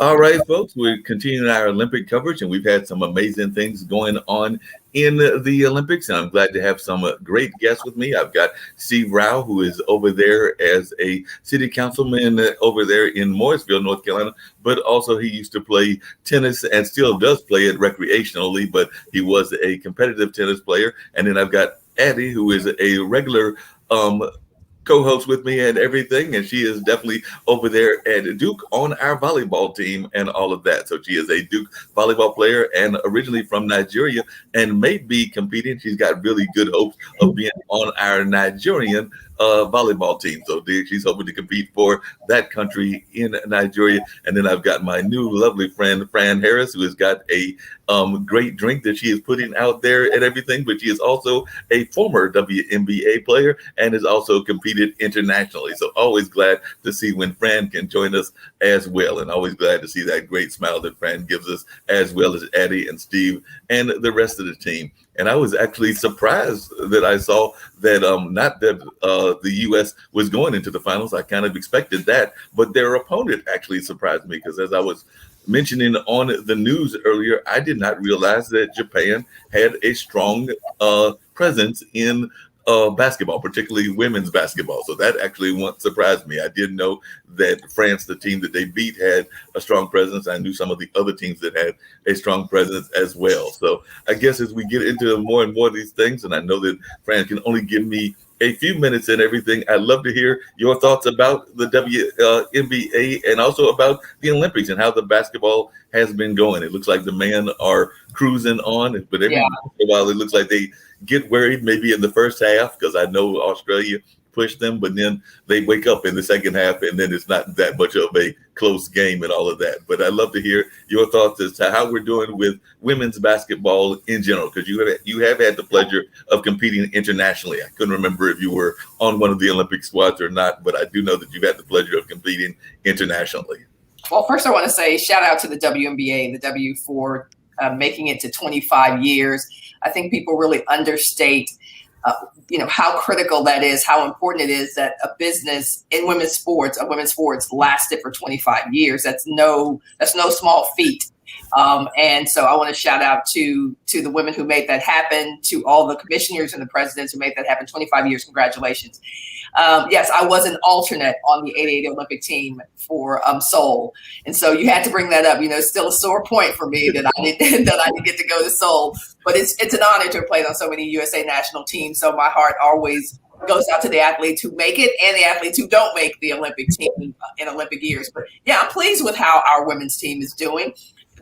All right, folks, we're continuing our Olympic coverage, and we've had some amazing things going on in the Olympics. And I'm glad to have some great guests with me. I've got Steve Rao, who is over there as a city councilman over there in Morrisville, North Carolina, but also he used to play tennis and still does play it recreationally, but he was a competitive tennis player. And then I've got Addie, who is a regular co-host with me and everything, and she is definitely over there at Duke on our volleyball team and all of that. So she is a Duke volleyball player and originally from Nigeria and may be competing. She's got really good hopes of being on our Nigerian volleyball team. So she's hoping to compete for that country in Nigeria. And then I've got my new lovely friend, Fran Harris, who has got a great drink that she is putting out there and everything, but she is also a former WNBA player and has also competed internationally. So always glad to see when Fran can join us as well. And always glad to see that great smile that Fran gives us, as well as Addie and Steve and the rest of the team. And I was actually surprised that I saw that not that the U.S. was going into the finals. I kind of expected that, but their opponent actually surprised me, because as I was mentioning on the news earlier, I did not realize that Japan had a strong presence in basketball, particularly women's basketball. So that actually surprised me. I didn't know that France, the team that they beat, had a strong presence. I knew some of the other teams that had a strong presence as well. So I guess as we get into more and more of these things, and I know that France can only give me a few minutes and everything, I'd love to hear your thoughts about the WNBA and also about the Olympics and how the basketball has been going. It looks like the men are cruising on, but every once in a while it looks like they get worried maybe in the first half, because I know Australia pushed them, but then they wake up in the second half and then it's not that much of a close game and all of that. But I'd love to hear your thoughts as to how we're doing with women's basketball in general, because you have had the pleasure of competing internationally. I couldn't remember if you were on one of the Olympic squads or not, but I do know that you've had the pleasure of competing internationally. Well, first I want to say shout out to the WNBA and the W for making it to 25 years. I think people really understate how critical that is, how important it is that a business in women's sports lasted for 25 years. That's no small feat. And so I want to shout out to the women who made that happen, to all the commissioners and the presidents who made that happen. 25 years, congratulations. Yes, I was an alternate on the 88 Olympic team for Seoul. And so you had to bring that up. It's still a sore point for me that I didn't get to go to Seoul. But it's an honor to have played on so many USA national teams. So my heart always goes out to the athletes who make it and the athletes who don't make the Olympic team in Olympic years. But yeah, I'm pleased with how our women's team is doing.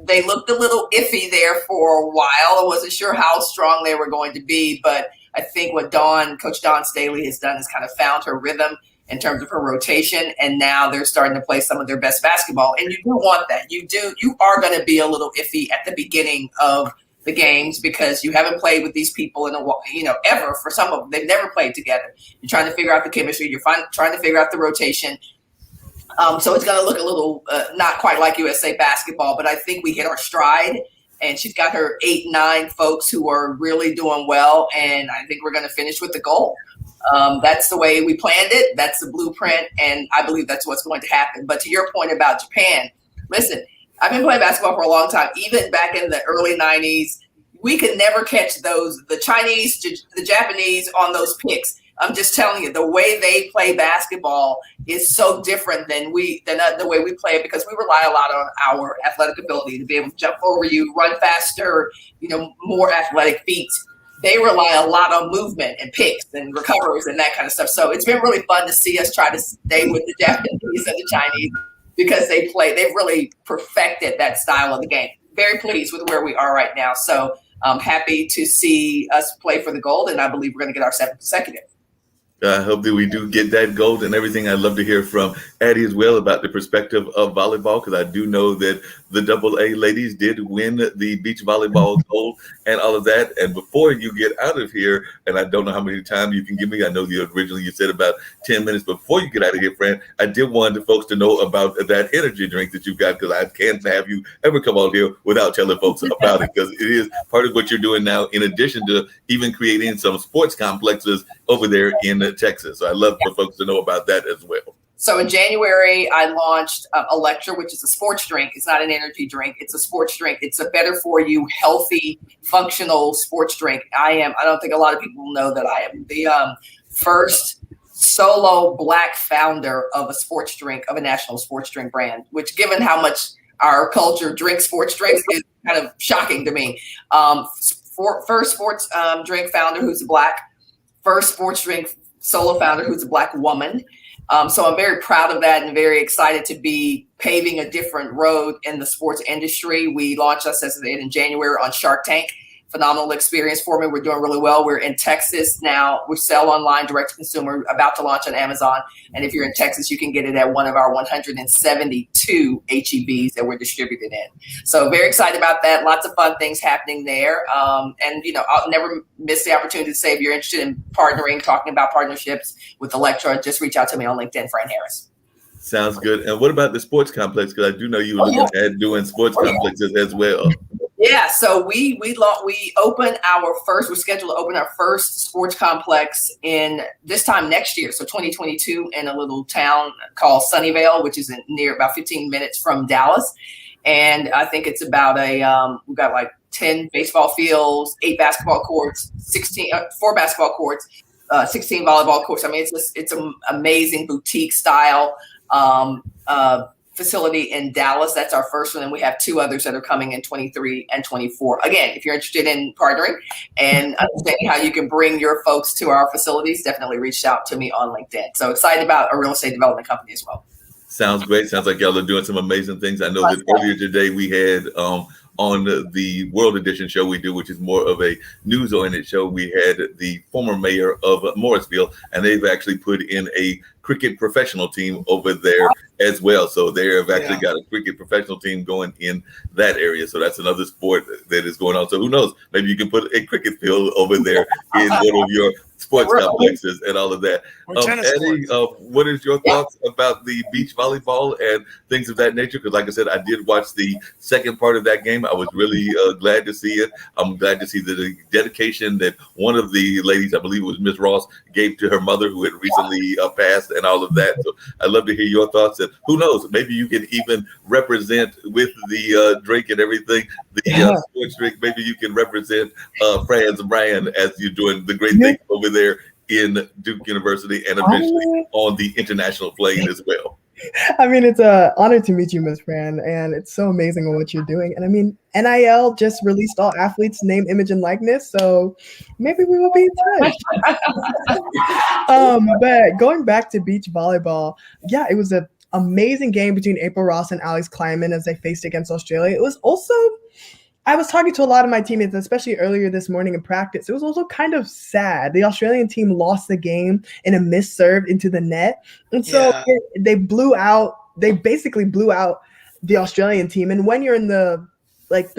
They looked a little iffy there for a while. I wasn't sure how strong they were going to be, but I think what Coach Dawn Staley has done is kind of found her rhythm in terms of her rotation, and now they're starting to play some of their best basketball. And you do want that. You are going to be a little iffy at the beginning of the games, because you haven't played with these people ever. For some of them, they've never played together. You're trying to figure out the chemistry. You're trying to figure out the rotation. So it's going to look a little not quite like USA basketball, but I think we hit our stride. And she's got her 8-9 folks who are really doing well, and I think we're going to finish with the goal. That's the way we planned it. That's the blueprint, and I believe that's what's going to happen. But to your point about Japan, listen, I've been playing basketball for a long time. Even back in the early 90s, we could never catch the Chinese, the Japanese on those picks. I'm just telling you, the way they play basketball is so different than the way we play it, because we rely a lot on our athletic ability to be able to jump over you, run faster, more athletic feats. They rely a lot on movement and picks and recovers and that kind of stuff. So it's been really fun to see us try to stay with the Japanese and the Chinese, because they've really perfected that style of the game. Very pleased with where we are right now. So I'm happy to see us play for the gold, and I believe we're going to get our 7th consecutive. I hope that we do get that gold and everything. I'd love to hear from Addie as well about the perspective of volleyball, because I do know that the AA ladies did win the beach volleyball gold and all of that. And before you get out of here, and I don't know how many times you can give me, I know originally you said about 10 minutes. Before you get out of here, Fran, I did want the folks to know about that energy drink that you've got, because I can't have you ever come out here without telling folks about it, because it is part of what you're doing now, in addition to even creating some sports complexes over there in Texas. So I'd love for folks to know about that as well. So in January, I launched Electra, which is a sports drink. It's not an energy drink. It's a sports drink. It's a better for you, healthy, functional sports drink. I don't think a lot of people know that I am the first solo Black founder of a sports drink, of a national sports drink brand, which, given how much our culture drinks sports drinks, is kind of shocking to me. First sports drink founder who's Black, first sports drink solo founder who's a Black woman. So I'm very proud of that and very excited to be paving a different road in the sports industry. We launched, as I said, in January on Shark Tank. Phenomenal experience for me. We're doing really well. We're in Texas now. We sell online, direct to consumer, about to launch on Amazon. And if you're in Texas, you can get it at one of our 172 HEBs that we're distributed in. So very excited about that. Lots of fun things happening there. And, I'll never miss the opportunity to say, if you're interested in partnering, talking about partnerships with Electra, just reach out to me on LinkedIn, Fran Harris. Sounds good. And what about the sports complex? Because I do know you were looking at doing sports complexes as well. Yeah, so we open our first. We're scheduled to open our first sports complex in this time next year, so 2022, in a little town called Sunnyvale, which is near about 15 minutes from Dallas. And I think it's about we've got like 10 baseball fields, 8 basketball courts, 4 basketball courts, 16 volleyball courts. I mean, it's an amazing boutique style facility in Dallas. That's our first one, and we have 2 others that are coming in 23 and 24. Again, if you're interested in partnering and understanding how you can bring your folks to our facilities, definitely reach out to me on LinkedIn. So excited about a real estate development company as well. Sounds great. Sounds like y'all are doing some amazing things. I know that earlier today we had on the World Edition show we do, which is more of a news-oriented show, we had the former mayor of Morrisville, and they've actually put in a cricket professional team over there as well. So they have actually got a cricket professional team going in that area. So that's another sport that is going on. So who knows? Maybe you can put a cricket field over there in one of your sports complexes and all of that. Eddie, what is your thoughts about the beach volleyball and things of that nature? Because like I said, I did watch the second part of that game. I was really glad to see it. I'm glad to see the dedication that one of the ladies, I believe it was Miss Ross, gave to her mother who had recently passed and all of that. So I'd love to hear your thoughts. And who knows, maybe you can even represent with the drink and everything, the sports drink. Maybe you can represent Fran's brand as you're doing the great things over there in Duke University and eventually on the international plane as well. I mean, it's an honor to meet you, Ms. Fran, and it's so amazing what you're doing. And I mean, NIL just released all athletes' name, image, and likeness, so maybe we will be in touch. But going back to beach volleyball, yeah, it was an amazing game between April Ross and Alex Kleiman as they faced against Australia. It was also, I was talking to a lot of my teammates, especially earlier this morning in practice. It was also kind of sad. The Australian team lost the game in a missed serve into the net. And so they basically blew out the Australian team. And when you're in the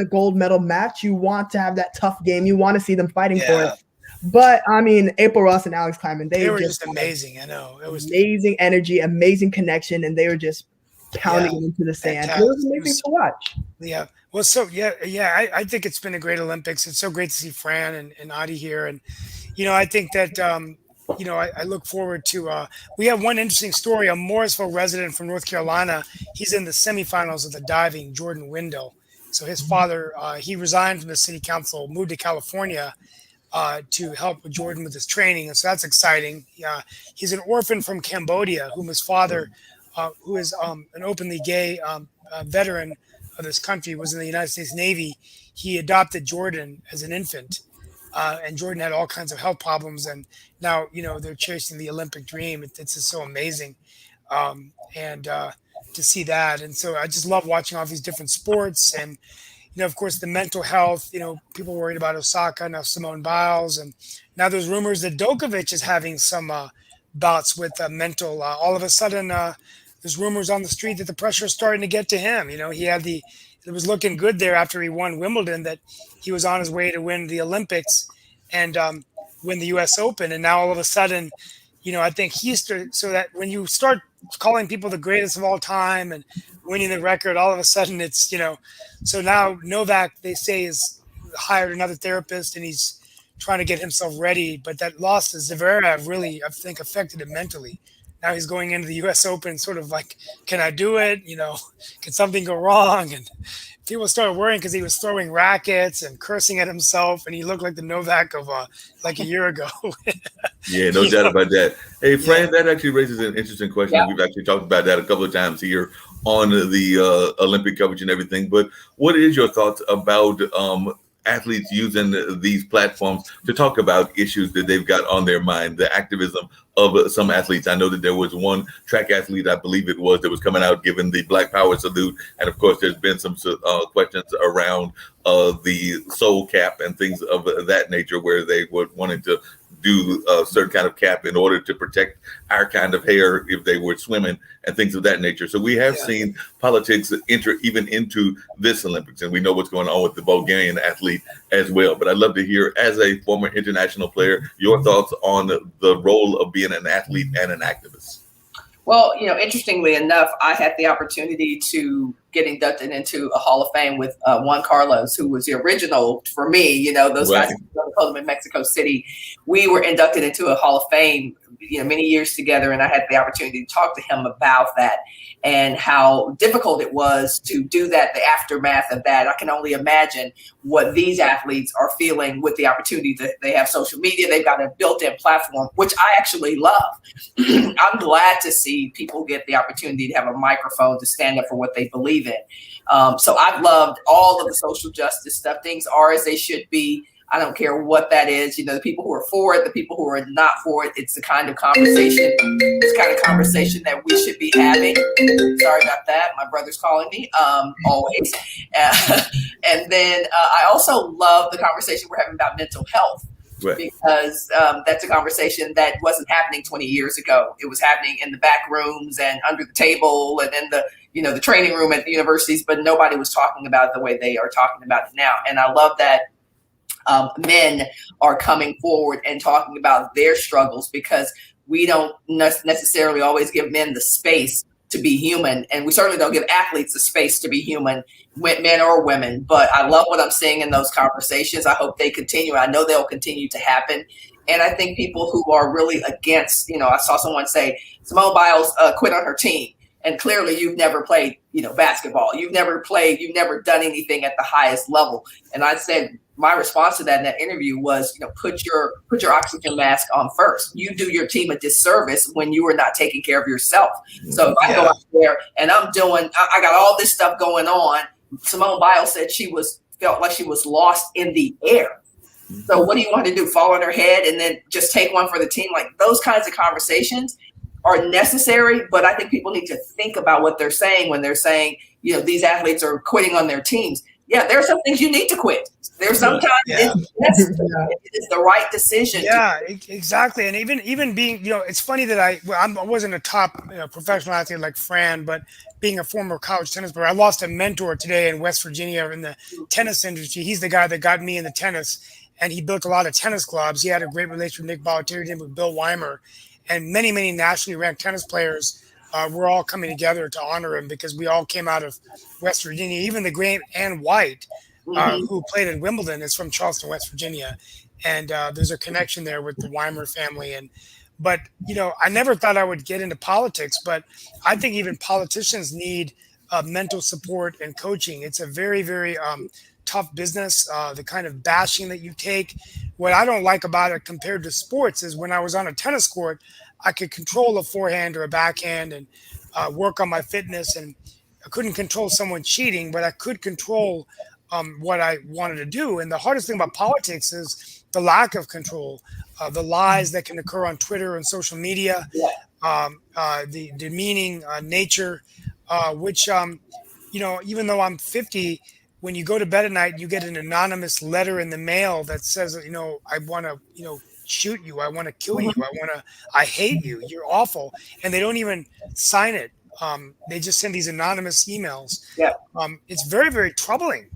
gold medal match, you want to have that tough game. You want to see them fighting for it. But I mean, April Ross and Alex Kleiman, they were just amazing. I know it was amazing energy, amazing connection, and they were just pounding into the sand. It was amazing to watch. Yeah. Well, so I think it's been a great Olympics. It's so great to see Fran and Adi here, and I think that I look forward to. We have one interesting story. A Morrisville resident from North Carolina. He's in the semifinals of the diving, Jordan Wendell. So his father, he resigned from the city council, moved to California to help with Jordan with his training, and so that's exciting. He's an orphan from Cambodia, whom his father, who is an openly gay veteran of this country, was in the United States Navy. He adopted Jordan as an infant, and Jordan had all kinds of health problems, and now they're chasing the Olympic dream. It's just so amazing, and to see that. And so I just love watching all these different sports, and of course the mental health. People worried about Osaka, now Simone Biles, and now there's rumors that Djokovic is having some bouts with mental. All of a sudden, there's rumors on the street that the pressure is starting to get to him. It was looking good there after he won Wimbledon, that he was on his way to win the Olympics and win the U.S. Open. And now all of a sudden, I think so that when you start calling people the greatest of all time and winning the record, all of a sudden it's, so now Novak, they say, is hired another therapist and he's trying to get himself ready. But that loss to Zverev really, I think, affected him mentally. Now he's going into the U.S. Open, sort of like, can I do it? Can something go wrong? And people started worrying because he was throwing rackets and cursing at himself, and he looked like the Novak of like a year ago. Yeah, no doubt about that. Hey, Fran, that actually raises an interesting question. Yeah. We've actually talked about that a couple of times here on the Olympic coverage and everything. But what is your thoughts about athletes using these platforms to talk about issues that they've got on their mind, the activism of some athletes? I know that there was one track athlete, I believe it was, that was coming out giving the Black Power salute. And of course, there's been some questions around the soul cap and things of that nature, where they were wanting to do a certain kind of cap in order to protect our kind of hair if they were swimming and things of that nature. So we have seen politics enter even into this Olympics, and we know what's going on with the Bulgarian athlete as well. But I'd love to hear, as a former international player, your thoughts on the role of being an athlete and an activist. Well, interestingly enough, I had the opportunity to get inducted into a Hall of Fame with Juan Carlos, who was the original for me. Those guys in Mexico City. We were inducted into a Hall of Fame, many years together, and I had the opportunity to talk to him about that and how difficult it was to do that, the aftermath of that. I can only imagine what these athletes are feeling with the opportunity that they have social media. They've got a built-in platform, which I actually love. I'm glad to see people get the opportunity to have a microphone to stand up for what they believe in. So I've loved all of the social justice stuff. Things are as they should be. I don't care what that is. The people who are for it, the people who are not for it. It's the kind of conversation. That we should be having. Sorry about that. My brother's calling me. Always. And then I also love the conversation we're having about mental health. Right. Because that's a conversation that wasn't happening 20 years ago. It was happening in the back rooms and under the table and in the training room at the universities, but nobody was talking about it the way they are talking about it now. And I love that men are coming forward and talking about their struggles, because we don't necessarily always give men the space to be human. And we certainly don't give athletes the space to be human, men or women. But I love what I'm seeing in those conversations. I hope they continue. I know they'll continue to happen. And I think people who are really against, I saw someone say Simone Biles quit on her team. And clearly you've never played, basketball. You've never done anything at the highest level. And I said, my response to that in that interview was, put your oxygen mask on first. You do your team a disservice when you are not taking care of yourself. So if I go out there and I got all this stuff going on. Simone Biles said felt like she was lost in the air. So what do you want to do? Fall on her head and then just take one for the team? Like, those kinds of conversations are necessary, but I think people need to think about what they're saying when they're saying, these athletes are quitting on their teams. Yeah, there are some things you need to quit. There's sometimes it's the right decision. Yeah, exactly. And even being, it's funny that I wasn't a top professional athlete like Fran, but being a former college tennis player, I lost a mentor today in West Virginia in the tennis industry. He's the guy that got me into tennis, and he built a lot of tennis clubs. He had a great relationship with Nick Bollettieri, with Bill Weimer, and many, many nationally ranked tennis players were all coming together to honor him, because we all came out of West Virginia. Even the great Ann White, who played at Wimbledon, is from Charleston, West Virginia. And there's a connection there with the Weimer family. But I never thought I would get into politics, but I think even politicians need mental support and coaching. It's a very, very tough business, the kind of bashing that you take. What I don't like about it compared to sports is when I was on a tennis court, I could control a forehand or a backhand and work on my fitness. And I couldn't control someone cheating, but I could control what I wanted to do. And the hardest thing about politics is the lack of control, the lies that can occur on Twitter and social media, the demeaning nature, which, even though I'm 50, when you go to bed at night, you get an anonymous letter in the mail that says, I want to, shoot you. I want to kill you. I hate you. You're awful. And they don't even sign it. They just send these anonymous emails. Yeah. It's very, very troubling.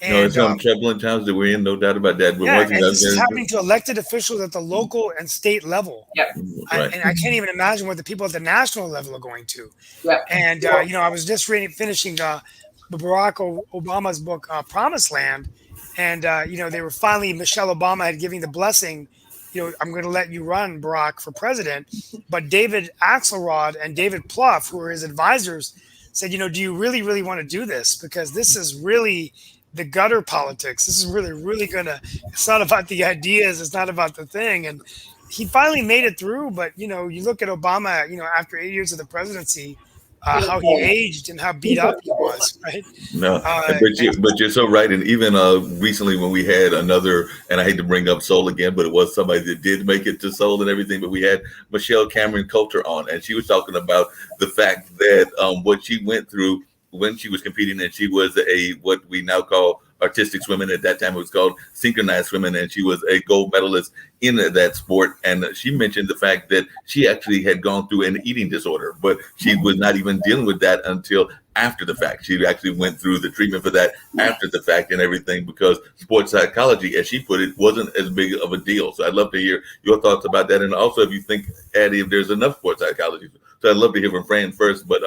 And, it's some troubling times that we're in, no doubt about that. But and this is happening to elected officials at the local and state level. Yeah. Right. And I can't even imagine what the people at the national level are going to. Yeah. And, I was just finishing Barack Obama's book, Promised Land. And, they were finally, Michelle Obama had given the blessing I'm going to let you run, Barack, for president. But David Axelrod and David Plouffe, who were his advisors, said, do you really, really want to do this? Because this is really the gutter politics. This is really it's not about the ideas. It's not about the thing. And he finally made it through. But, you look at Obama, after 8 years of the presidency, how he aged and how beat up he was, right? No, but you're so right. And even recently when we had another, and I hate to bring up Seoul again, but it was somebody that did make it to Seoul and everything, but we had Michelle Cameron Coulter on, and she was talking about the fact that what she went through when she was competing, and she was what we now call artistic swimming. At that time it was called synchronized swimming, and she was a gold medalist in that sport. And she mentioned the fact that she actually had gone through an eating disorder, but she was not even dealing with that until after the fact. She actually went through the treatment for that after the fact and everything, because sports psychology, as she put it, wasn't as big of a deal. So I'd love to hear your thoughts about that, and also if you think, Addie, if there's enough sports psychology. So I'd love to hear from Fran first, but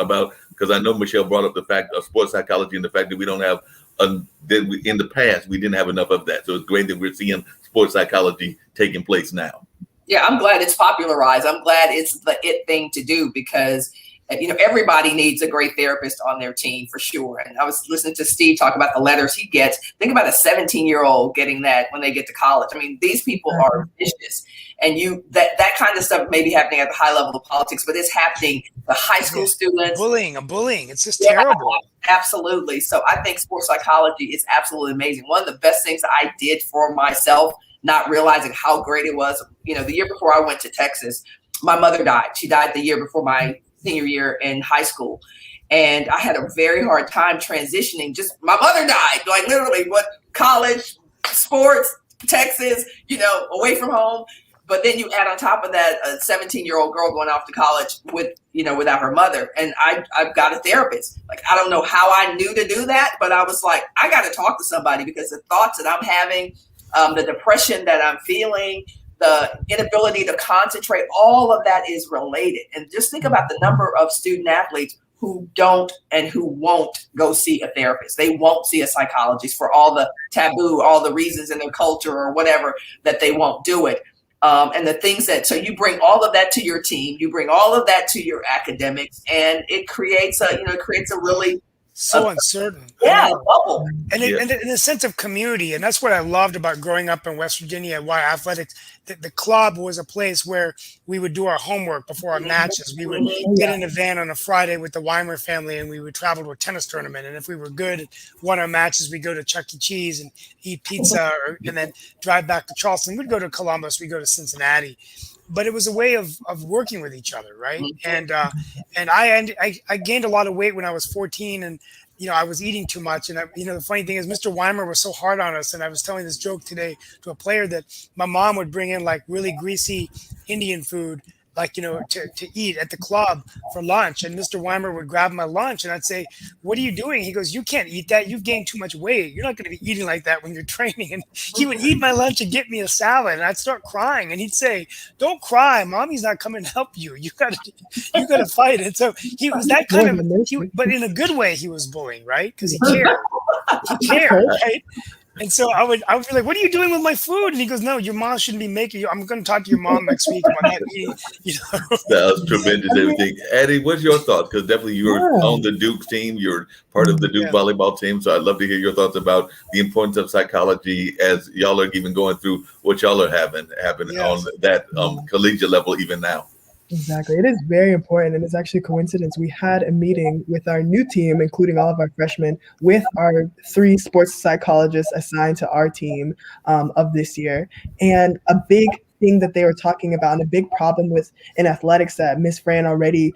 because I know Michelle brought up the fact of sports psychology and the fact that we don't have in the past, we didn't have enough of that. So it's great that we're seeing sports psychology taking place now. Yeah, I'm glad it's popularized. I'm glad it's the it thing to do, because everybody needs a great therapist on their team for sure. And I was listening to Steve talk about the letters he gets. Think about a 17-year-old getting that when they get to college. I mean, these people are vicious, and that kind of stuff may be happening at the high level of politics, but it's happening. The high school students, bullying. It's just terrible. Absolutely. So I think sports psychology is absolutely amazing. One of the best things that I did for myself, not realizing how great it was. The year before I went to Texas, my mother died. She died the year before my senior year in high school. And I had a very hard time transitioning. Just my mother died, like literally college, sports, Texas, away from home. But then you add on top of that a 17-year-old girl going off to college without her mother. And I've got a therapist. Like, I don't know how I knew to do that, but I was like, I got to talk to somebody, because the thoughts that I'm having, the depression that I'm feeling, the inability to concentrate, all of that is related. And just think about the number of student athletes who don't and who won't go see a therapist. They won't see a psychologist for all the taboo, all the reasons in their culture or whatever that they won't do it. And the things so you bring all of that to your team, you bring all of that to your academics, and it creates a really uncertain. Yeah, bubble. And in a sense of community. And that's what I loved about growing up in West Virginia, why athletics, the club was a place where we would do our homework before our matches. We would get in a van on a Friday with the Weimer family, and we would travel to a tennis tournament. And if we were good at one of our matches, we'd go to Chuck E. Cheese and eat pizza, and then drive back to Charleston. We'd go to Columbus, we'd go to Cincinnati. But it was a way of working with each other, right? And I gained a lot of weight when I was 14, and I was eating too much. And the funny thing is, Mr. Weimer was so hard on us. And I was telling this joke today to a player that my mom would bring in like really greasy Indian food, like, to eat at the club for lunch. And Mr. Weimer would grab my lunch, and I'd say, "What are you doing?" He goes, "You can't eat that. You've gained too much weight. You're not going to be eating like that when you're training." And he would eat my lunch and get me a salad, and I'd start crying. And he'd say, "Don't cry. Mommy's not coming to help you. You got to fight." And so he was that kind of, but in a good way, he was bullying, right? Because he cared. He cared, right? And so I would be like, "What are you doing with my food?" And he goes, "No, your mom shouldn't be making you. I'm going to talk to your mom next week about not eating." That was tremendous. Everything, Addie. What's your thoughts? Because definitely you were on the Duke team. You're part of the Duke volleyball team. So I'd love to hear your thoughts about the importance of psychology as y'all are even going through what y'all are having on that collegiate level even now. Exactly. It is very important. And it's actually a coincidence. We had a meeting with our new team, including all of our freshmen, with our 3 sports psychologists assigned to our team of this year. And a big thing that they were talking about, and a big problem in athletics that Miss Fran already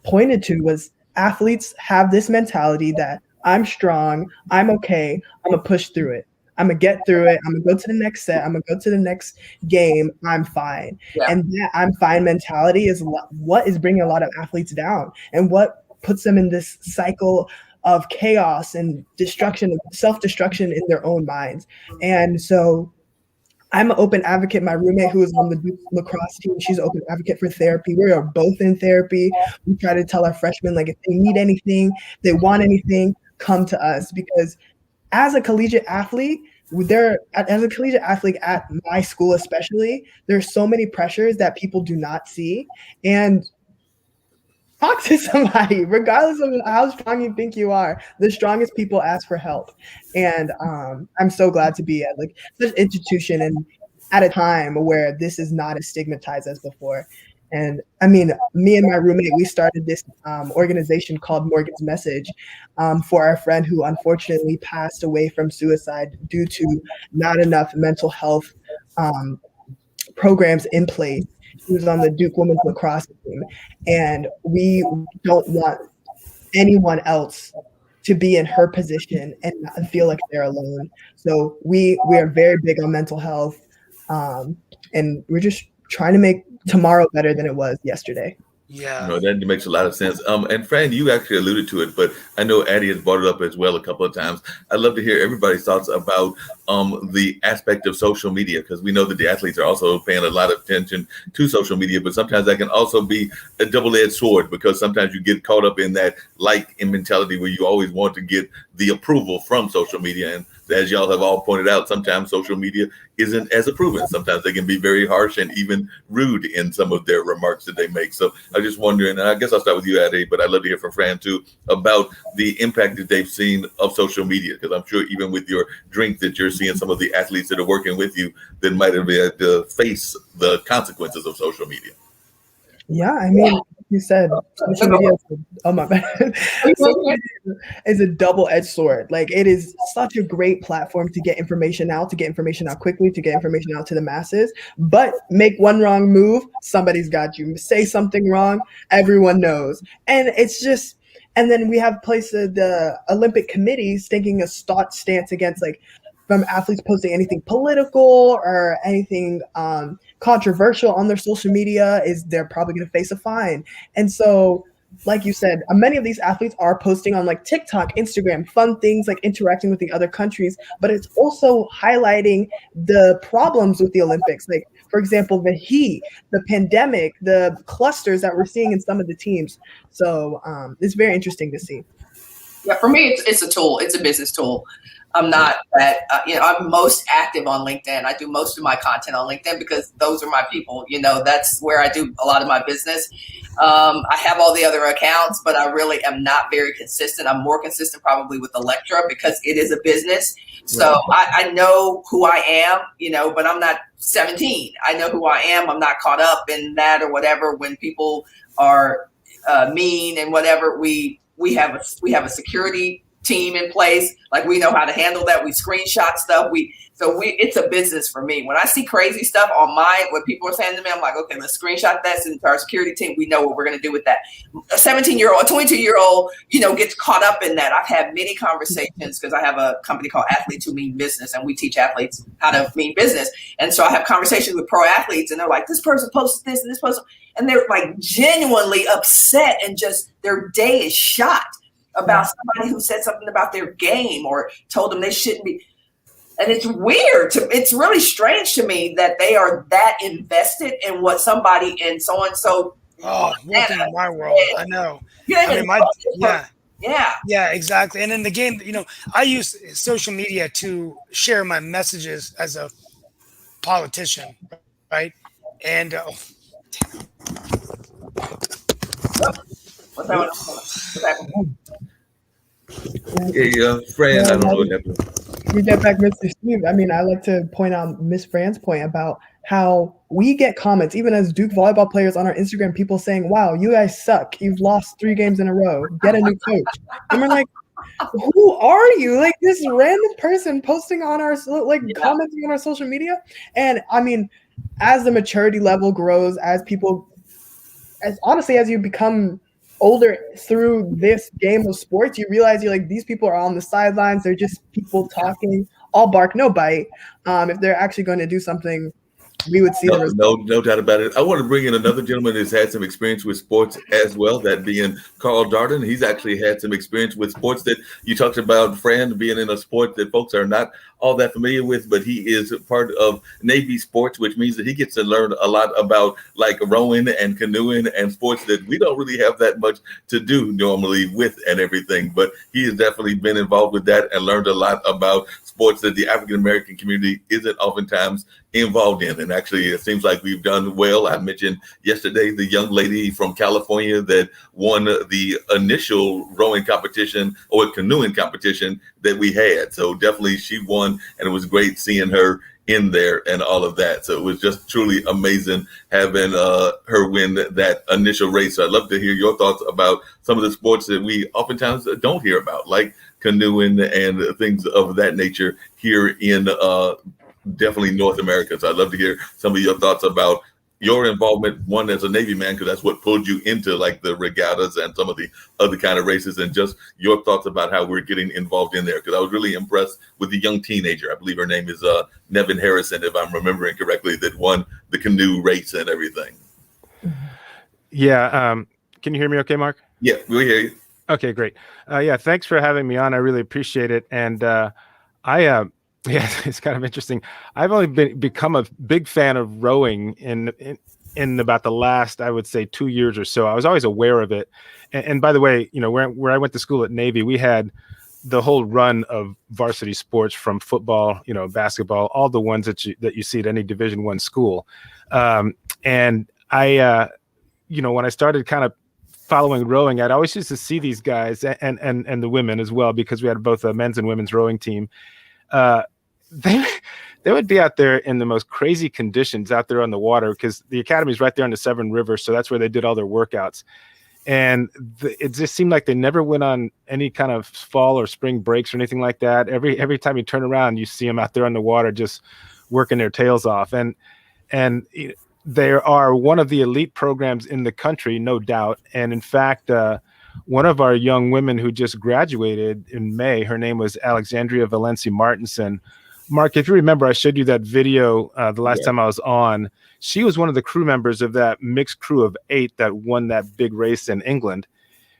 pointed to, was athletes have this mentality that I'm strong, I'm okay, I'm going to push through it. I'm going to get through it. I'm going to go to the next set. I'm going to go to the next game. I'm fine. Yeah. And that I'm fine mentality is what is bringing a lot of athletes down, and what puts them in this cycle of chaos and destruction, self-destruction in their own minds. And so I'm an open advocate. My roommate, who is on the Duke lacrosse team, she's an open advocate for therapy. We are both in therapy. We try to tell our freshmen, like, if they need anything, they want anything, come to us, because as a collegiate athlete, as a collegiate athlete at my school especially, there's so many pressures that people do not see. And talk to somebody, regardless of how strong you think you are. The strongest people ask for help. And I'm so glad to be at like such an institution and at a time where this is not as stigmatized as before. And I mean, me and my roommate, we started this organization called Morgan's Message for our friend who unfortunately passed away from suicide due to not enough mental health programs in place. She was on the Duke women's lacrosse team, and we don't want anyone else to be in her position and not feel like they're alone. So we are very big on mental health, and we're just trying to make tomorrow better than it was yesterday. Yeah. No, that makes a lot of sense. And Fran, you actually alluded to it, but I know Addie has brought it up as well a couple of times. I'd love to hear everybody's thoughts about the aspect of social media, because we know that the athletes are also paying a lot of attention to social media, but sometimes that can also be a double-edged sword, because sometimes you get caught up in that mentality where you always want to get the approval from social media. And as y'all have all pointed out, sometimes social media isn't as approving. Sometimes they can be very harsh and even rude in some of their remarks that they make. So I'm just wondering, and I guess I'll start with you, Addie, but I'd love to hear from Fran too, about the impact that they've seen of social media, because I'm sure even with your drink that you're seeing some of the athletes that are working with you that might have had to face the consequences of social media. Yeah, I mean, like you said, social media is a double-edged sword. Like, it is such a great platform to get information out quickly, to get information out to the masses. But make one wrong move, somebody's got you. Say something wrong, everyone knows. And it's just, and then we have places, the Olympic committees taking a stance against, like, from athletes posting anything political or anything controversial on their social media, they're probably going to face a fine. And so, like you said, many of these athletes are posting on like TikTok, Instagram, fun things like interacting with the other countries, but it's also highlighting the problems with the Olympics. Like, for example, the heat, the pandemic, the clusters that we're seeing in some of the teams. So it's very interesting to see. Yeah, for me, it's a tool. It's a business tool. I'm not that, I'm most active on LinkedIn. I do most of my content on LinkedIn because those are my people. That's where I do a lot of my business. I have all the other accounts, but I really am not very consistent. I'm more consistent probably with Electra because it is a business. So I know who I am, but I'm not 17. I know who I am. I'm not caught up in that or whatever. When people are mean and whatever, we have a security team in place. Like, we know how to handle that. We screenshot stuff. It's a business for me. When I see crazy stuff on what people are saying to me, I'm like, okay, let's screenshot that into our security team. We know what we're going to do with that. A 17-year-old, a 22-year-old, gets caught up in that. I've had many conversations because I have a company called Athletes Who Mean Business, and we teach athletes how to mean business. And so I have conversations with pro athletes, and they're like, this person posted this and this person, and they're like genuinely upset, and just their day is shot about somebody who said something about their game or told them they shouldn't be. And it's weird. It's really strange to me that they are that invested in what somebody and so on. So, welcome to my world. I know. Yeah, exactly. And in the game, I use social media to share my messages as a politician, right? And what's happening? Hey, Fran, I don't know what happened. We get back, Mr. Steve. I mean, I like to point out Miss Fran's point about how we get comments, even as Duke volleyball players on our Instagram, people saying, wow, you guys suck. You've lost 3 games in a row. Get a new coach. And we're like, who are you? Like, this random person posting on our, commenting on our social media. And I mean, as the maturity level grows, as you become older through this game of sports, you realize these people are on the sidelines. They're just people talking, all bark, no bite. If they're actually going to do something, we would see no doubt about it. I want to bring in another gentleman who's had some experience with sports as well, that being Carl Darden. He's actually had some experience with sports that you talked about, Fran, being in a sport that folks are not all that familiar with, but he is part of Navy sports, which means that he gets to learn a lot about like rowing and canoeing and sports that we don't really have that much to do normally with and everything. But he has definitely been involved with that and learned a lot about sports that the African American community isn't oftentimes involved in. And actually, it seems like we've done well. I mentioned yesterday the young lady from California that won the initial rowing competition or canoeing competition that we had. So definitely she won, and it was great seeing her in there and all of that. So it was just truly amazing having her win that initial race. So I'd love to hear your thoughts about some of the sports that we oftentimes don't hear about, like canoeing and things of that nature here in definitely North America. So I'd love to hear some of your thoughts about your involvement, one as a Navy man, because that's what pulled you into like the regattas and some of the other kind of races, and just your thoughts about how we're getting involved in there. Because I was really impressed with the young teenager. I believe her name is Nevin Harrison, if I'm remembering correctly, that won the canoe race and everything. Yeah. Can you hear me okay, Mark? Yeah, we hear you. Okay, great. Yeah, thanks for having me on. I really appreciate it. And yeah, it's kind of interesting. I've only become a big fan of rowing in about the last, I would say, 2 years or so. I was always aware of it. And by the way, you know, where I went to school at Navy, we had the whole run of varsity sports, from football, you know, basketball, all the ones that you see at any Division I school. And I, you know, when I started kind of following rowing, I'd always used to see these guys and the women as well, because we had both a men's and women's rowing team. They would be out there in the most crazy conditions out there on the water, because the academy is right there on the Severn River. So that's where they did all their workouts. And it just seemed like they never went on any kind of fall or spring breaks or anything like that. Every time you turn around, you see them out there on the water, just working their tails off. And they are one of the elite programs in the country, no doubt. And in fact, one of our young women who just graduated in May, her name was Alexandria Valencia Martinson. Mark, if you remember, I showed you that video the last time I was on. She was one of the crew members of that mixed crew of 8 that won that big race in England.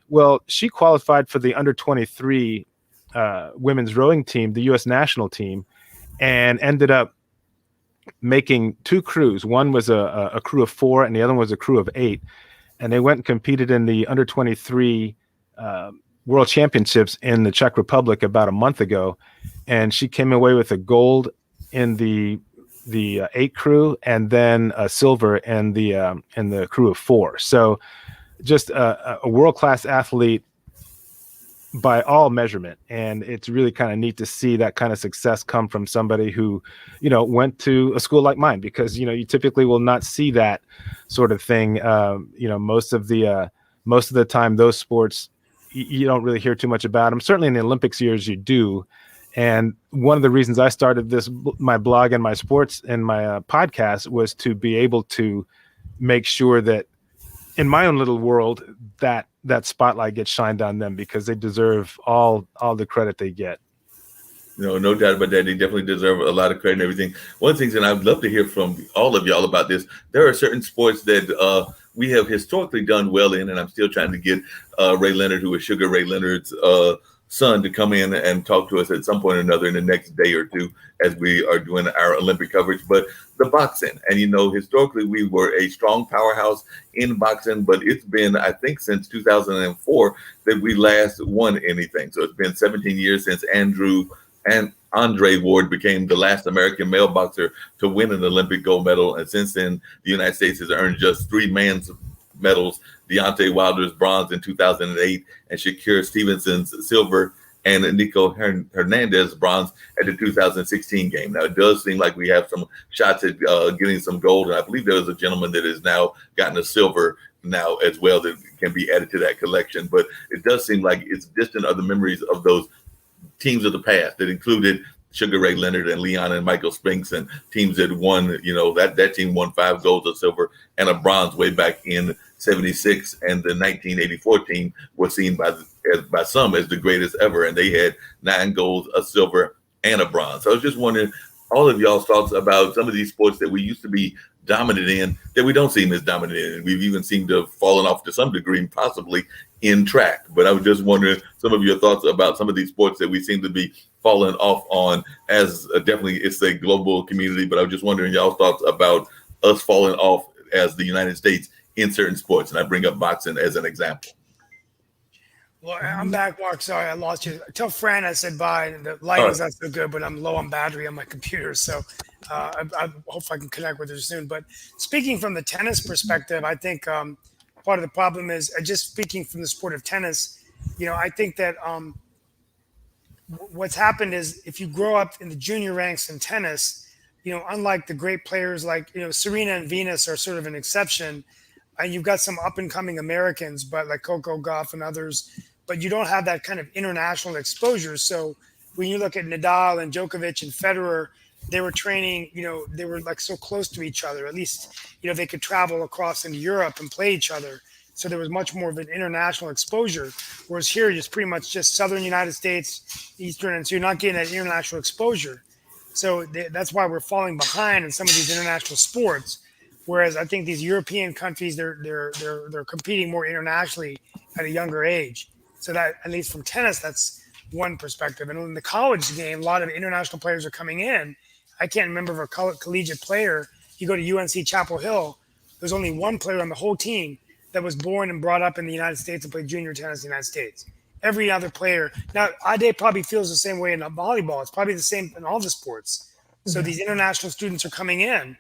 Well, she qualified for the under 23 women's rowing team, the U.S. national team, and ended up making 2 crews. One was a crew of 4, and the other one was a crew of 8. And they went and competed in the under 23 World Championships in the Czech Republic about a month ago. And she came away with a gold in the 8 crew, and then a silver in the crew of 4. So just a world-class athlete by all measurement. And it's really kind of neat to see that kind of success come from somebody who, you know, went to a school like mine, because, you know, you typically will not see that sort of thing. You know, most of the time, those sports, you don't really hear too much about them. Certainly in the Olympics years, you do. And one of the reasons I started my blog and my sports and my podcast, was to be able to make sure that in my own little world, that spotlight gets shined on them, because they deserve all the credit they get. No doubt about that. They definitely deserve a lot of credit and everything. One of the things, and I'd love to hear from all of y'all about this, there are certain sports that we have historically done well in, and I'm still trying to get Ray Leonard, who is Sugar Ray Leonard's son, to come in and talk to us at some point or another in the next day or two as we are doing our Olympic coverage. But the boxing, and you know, historically we were a strong powerhouse in boxing, but it's been, I think, since 2004 that we last won anything. So it's been 17 years since Andre Ward became the last American male boxer to win an Olympic gold medal. And since then, the United States has earned just 3 men's medals: Deontay Wilder's bronze in 2008, and Shakur Stevenson's silver, and Nico Hernandez bronze at the 2016 game. Now, it does seem like we have some shots at getting some gold, and I believe there is a gentleman that has now gotten a silver now as well that can be added to that collection. But it does seem like it's distant are the memories of those teams of the past that included Sugar Ray Leonard and Leon and Michael Spinks, and teams that won, you know, that team won 5 golds, a silver, and a bronze way back in 76, and the 1984 team was seen by some as the greatest ever, and they had 9 golds, a silver, and a bronze. So I was just wondering, all of y'all's thoughts about some of these sports that we used to be dominant in that we don't seem as dominant in. We've even seemed to have fallen off to some degree, possibly in track. But I was just wondering some of your thoughts about some of these sports that we seem to be falling off on as definitely it's a global community. But I was just wondering y'all's thoughts about us falling off as the United States in certain sports. And I bring up boxing as an example. Well, I'm back, Mark. Sorry, I lost you. Tell Fran I said bye. The lighting's not so good, but I'm low on battery on my computer. So I hope I can connect with her soon. But speaking from the tennis perspective, I think part of the problem is just speaking from the sport of tennis, I think that what's happened is if you grow up in the junior ranks in tennis, unlike the great players like, Serena and Venus are sort of an exception. And you've got some up and coming Americans, but like Coco Gauff and others, but you don't have that kind of international exposure. So when you look at Nadal and Djokovic and Federer, they were training, they were like so close to each other. At least, they could travel across into Europe and play each other. So there was much more of an international exposure. Whereas here, it's pretty much just Southern United States, Eastern, and so you're not getting that international exposure. So that's why we're falling behind in some of these international sports. Whereas I think these European countries, they're competing more internationally at a younger age. So that, at least from tennis, that's one perspective. And in the college game, a lot of international players are coming in. I can't remember of a collegiate player. You go to UNC Chapel Hill, there's only one player on the whole team that was born and brought up in the United States and played junior tennis in the United States. Every other player. Now, Ade probably feels the same way in volleyball. It's probably the same in all the sports. So these international students are coming in,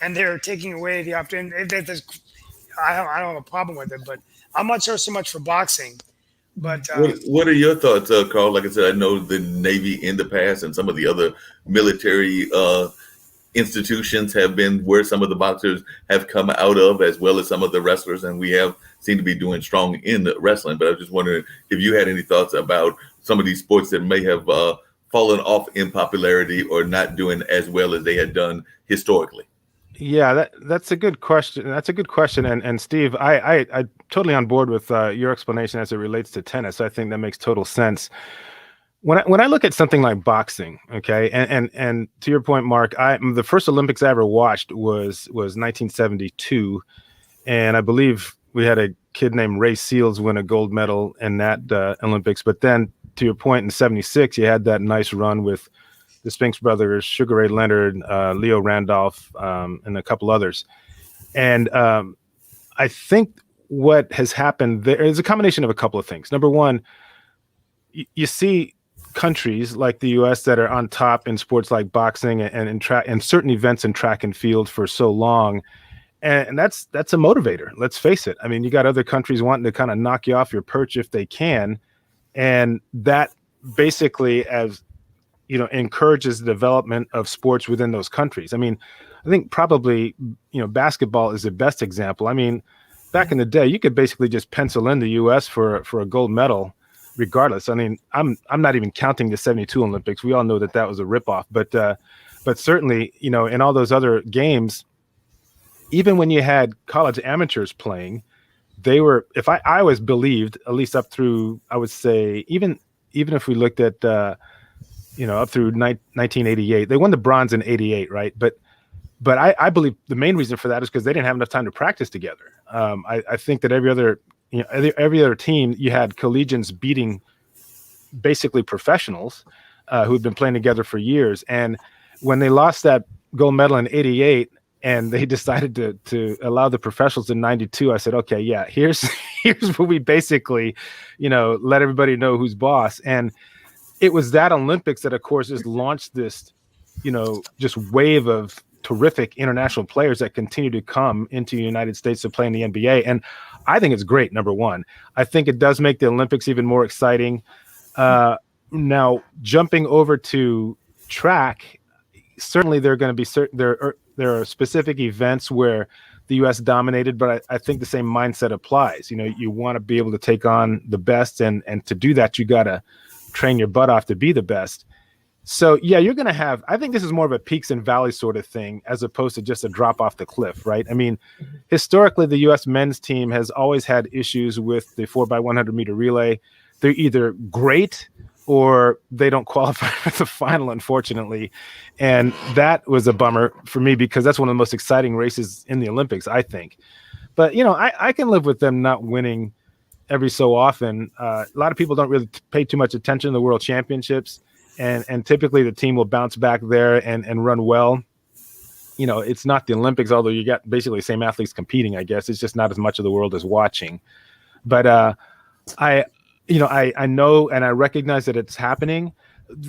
and they're taking away the opportunity. I don't have a problem with it, but I'm not sure so much for boxing. But what are your thoughts, Carl? Like I said, I know the Navy in the past and some of the other military institutions have been where some of the boxers have come out of, as well as some of the wrestlers, and we have seemed to be doing strong in wrestling. But I was just wondering if you had any thoughts about some of these sports that may have fallen off in popularity or not doing as well as they had done historically. Yeah, that's a good question. That's a good question. And Steve, I totally on board with your explanation as it relates to tennis. I think that makes total sense. When I look at something like boxing, okay, and to your point, Mark, the first Olympics I ever watched was 1972, and I believe we had a kid named Ray Seals win a gold medal in that Olympics. But then, to your point, in '76, you had that nice run with the Spinks brothers, Sugar Ray Leonard, Leo Randolph, and a couple others. And I think what has happened there is a combination of a couple of things. Number one, you see countries like the U.S. that are on top in sports like boxing and in track and certain events in track and field for so long. And that's a motivator. Let's face it. I mean, you got other countries wanting to kind of knock you off your perch if they can. And that basically, as encourages the development of sports within those countries. I mean, I think probably, basketball is the best example. I mean, back in the day, you could basically just pencil in the U.S. for a gold medal regardless. I mean, I'm not even counting the 72 Olympics. We all know that was a ripoff, but certainly, in all those other games, even when you had college amateurs playing, they were, I always believed, at least up through, I would say, even if we looked at, up through 1988, they won the bronze in '88, right? But I believe the main reason for that is because they didn't have enough time to practice together. I think that every other team, you had collegians beating basically professionals who had been playing together for years. And when they lost that gold medal in '88, and they decided to allow the professionals in '92, I said, okay, yeah, here's where we basically, let everybody know who's boss. And it was that Olympics that, of course, just launched this, just wave of terrific international players that continue to come into the United States to play in the NBA. And I think it's great, number one. I think it does make the Olympics even more exciting. Now, jumping over to track, certainly there are going to be there are specific events where the U.S. dominated, but I think the same mindset applies. You want to be able to take on the best, and to do that, you got to train your butt off to be the best. So yeah, you're going to have, I think this is more of a peaks and valleys sort of thing, as opposed to just a drop off the cliff, right? I mean, historically, the U.S. men's team has always had issues with the 4x100 meter relay. They're either great or they don't qualify for the final, unfortunately. And that was a bummer for me because that's one of the most exciting races in the Olympics, I think. But, I can live with them not winning every so often. A lot of people don't really pay too much attention to the World Championships, and typically the team will bounce back there and run well. It's not the Olympics, although you got basically the same athletes competing, I guess. It's just not as much of the world as watching. But I know and I recognize that it's happening.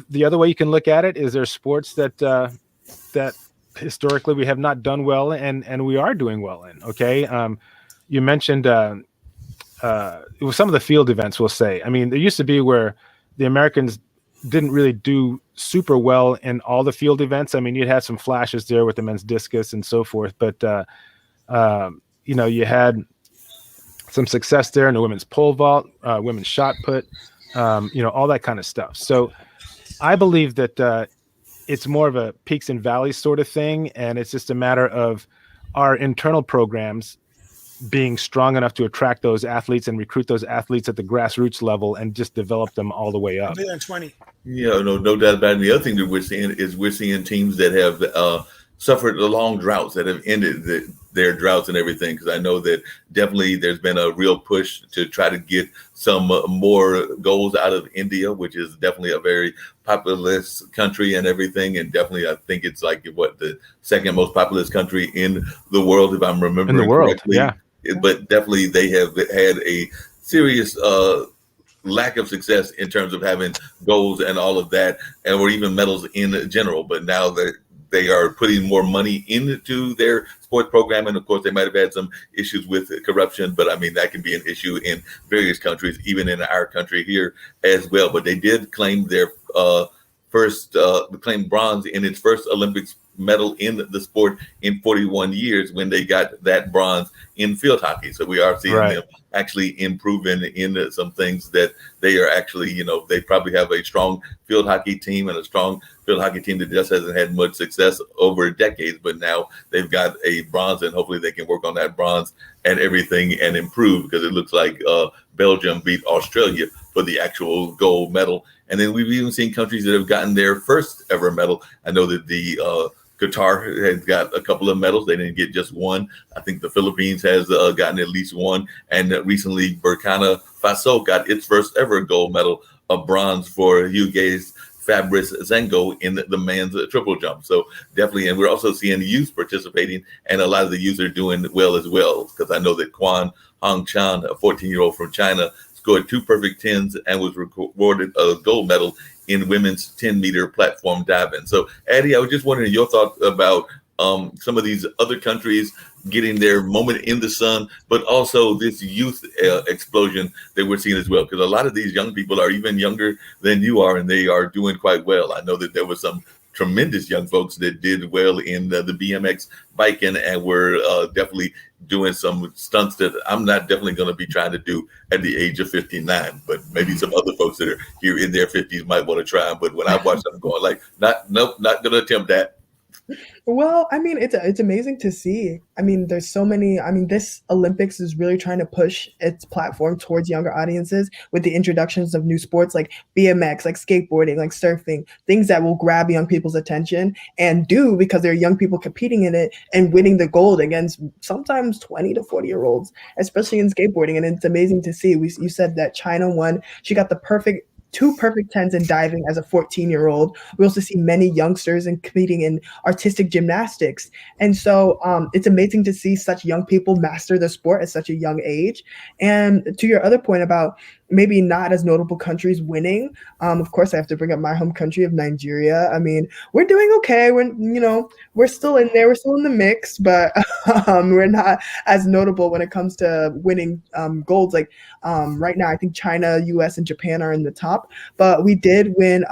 The other way you can look at it is there's sports that historically we have not done well and we are doing well in. Okay. You mentioned it was some of the field events, we'll say. I mean, there used to be where the Americans didn't really do super well in all the field events. I mean, you'd have some flashes there with the men's discus and so forth, but you had some success there in the women's pole vault, women's shot put, all that kind of stuff. So I believe that it's more of a peaks and valleys sort of thing. And it's just a matter of our internal programs being strong enough to attract those athletes and recruit those athletes at the grassroots level and just develop them all the way up. 20. Yeah, no doubt about it. The other thing that we're seeing teams that have suffered the long droughts that have ended their droughts and everything. Because I know that definitely there's been a real push to try to get some more goals out of India, which is definitely a very populous country and everything. And definitely, I think it's like the second most populous country in the world, if I'm remembering in the world, correctly. Yeah. But definitely they have had a serious lack of success in terms of having goals and all of that, or even medals in general. But now that they are putting more money into their sports program, and of course they might have had some issues with corruption, but I mean that can be an issue in various countries, even in our country here as well. But they did claim their claim bronze in its first Olympics medal in the sport in 41 years when they got that bronze in field hockey. So we are seeing them actually improving in some things that they are actually, they probably have a strong field hockey team and a strong field hockey team that just hasn't had much success over decades, but now they've got a bronze and hopefully they can work on that bronze and everything and improve, because it looks like Belgium beat Australia for the actual gold medal. And then we've even seen countries that have gotten their first ever medal. I know that the Qatar has got a couple of medals. They didn't get just one. I think the Philippines has gotten at least one. And recently, Burkina Faso got its first ever gold medal, a bronze for Hugues Fabrice Zengo in the men's triple jump. So definitely, and we're also seeing youth participating, and a lot of the youth are doing well as well. Because I know that Quan Hongchan, a 14-year-old from China, scored 2 perfect 10s and was awarded a gold medal in women's 10-meter platform diving. So, Addie, I was just wondering your thoughts about some of these other countries getting their moment in the sun, but also this youth explosion that we're seeing as well. Because a lot of these young people are even younger than you are, and they are doing quite well. I know that there were some tremendous young folks that did well in the BMX biking and were definitely doing some stunts that I'm not definitely going to be trying to do at the age of 59, but maybe some other folks that are here in their 50s might want to try. But when I watch them going like, not going to attempt that. Well, I mean, it's amazing to see. I mean, there's so many. I mean, this Olympics is really trying to push its platform towards younger audiences with the introductions of new sports like BMX, like skateboarding, like surfing, things that will grab young people's attention and do because there are young people competing in it and winning the gold against sometimes 20 to 40-year-olds, especially in skateboarding. And it's amazing to see. You said that China won. She got the 2 perfect 10s in diving as a 14-year-old. We also see many youngsters competing in artistic gymnastics. And so it's amazing to see such young people master the sport at such a young age. And to your other point about maybe not as notable countries winning, of course, I have to bring up my home country of Nigeria. I mean, we're doing okay. We're still in there. We're still in the mix, but we're not as notable when it comes to winning golds. Like right now, I think China, US, and Japan are in the top. But we did win